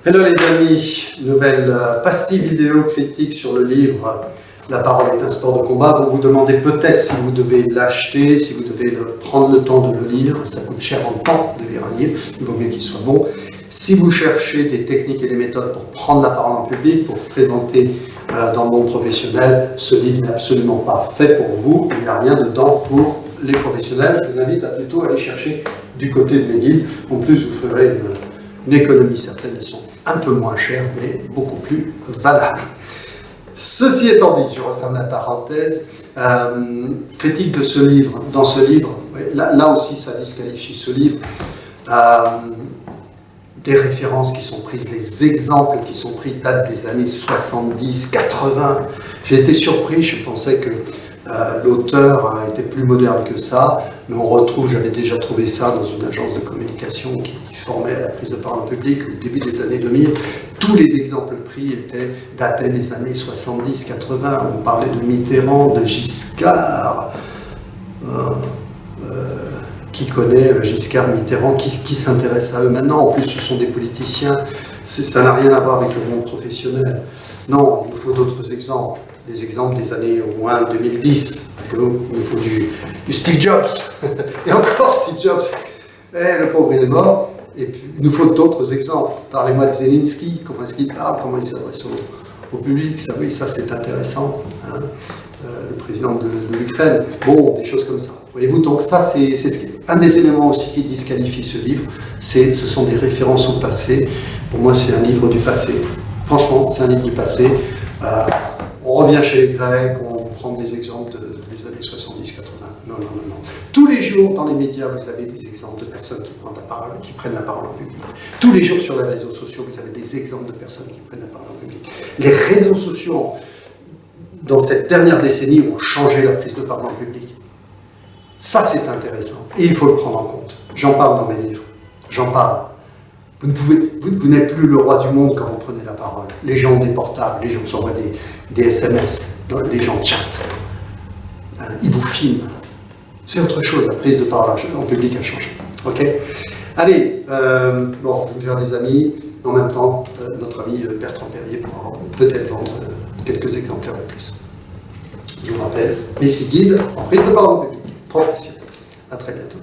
Hello les amis, nouvelle pastille vidéo critique sur le livre La parole est un sport de combat. Vous vous demandez peut-être si vous devez l'acheter, si vous devez prendre le temps de le lire. Ça coûte cher en temps de lire un livre, il vaut mieux qu'il soit bon. Si vous cherchez des techniques et des méthodes pour prendre la parole en public, pour présenter dans le monde professionnel, ce livre n'est absolument pas fait pour vous. Il n'y a rien dedans pour les professionnels. Je vous invite à plutôt aller chercher du côté de mes guides. En plus, vous ferez une économie certaine. Ils sont un peu moins chers, mais beaucoup plus valables. Ceci étant dit, je referme la parenthèse. Critique de ce livre. Dans ce livre, là aussi, ça disqualifie ce livre. Des références qui sont prises, les exemples qui sont pris datent des années 70, 80. J'ai été surpris, je pensais que l'auteur était plus moderne que ça, mais on retrouve, j'avais déjà trouvé ça dans une agence de communication qui formait à la prise de parole en public au début des années 2000. Tous les exemples pris dataient des années 70, 80. On parlait de Mitterrand, de Giscard. Qui connaît Giscard, Mitterrand, qui s'intéresse à eux maintenant. En plus, ce sont des politiciens. Ça n'a rien à voir avec le monde professionnel. Non, il nous faut d'autres exemples. Des exemples des années au moins 2010. Il nous faut du Steve Jobs. Et encore Steve Jobs. Le pauvre, il est mort. Et puis, il nous faut d'autres exemples. Parlez-moi de Zelensky. Comment est-ce qu'il parle? Comment il s'adresse au public? Ça, oui, ça c'est intéressant. Hein. Le président de l'Ukraine. Bon, des choses comme ça. Voyez-vous, donc ça, c'est un des éléments aussi qui disqualifie ce livre. Ce sont des références au passé. Pour moi, c'est un livre du passé. Franchement, c'est un livre du passé. On revient chez les Grecs, on prend des exemples des années 70-80. Non. Tous les jours, dans les médias, vous avez des exemples de personnes qui prennent la parole en public. Tous les jours, sur les réseaux sociaux, vous avez des exemples de personnes qui prennent la parole en public. Les réseaux sociaux, dans cette dernière décennie, ont changé la prise de parole en public. Ça, c'est intéressant. Et il faut le prendre en compte. J'en parle dans mes livres. J'en parle. Vous n'êtes plus le roi du monde quand vous prenez la parole. Les gens ont des portables, les gens vous envoient des SMS, les gens chatent. Ils vous filment. C'est autre chose, la prise de parole en public a changé. Ok? Allez, bon, je vais faire des amis. En même temps, notre ami Bertrand Perrier pourra peut-être vendre quelques exemplaires en plus. Je vous rappelle, les 6 guides en prise de parole en public professionnel. À très bientôt.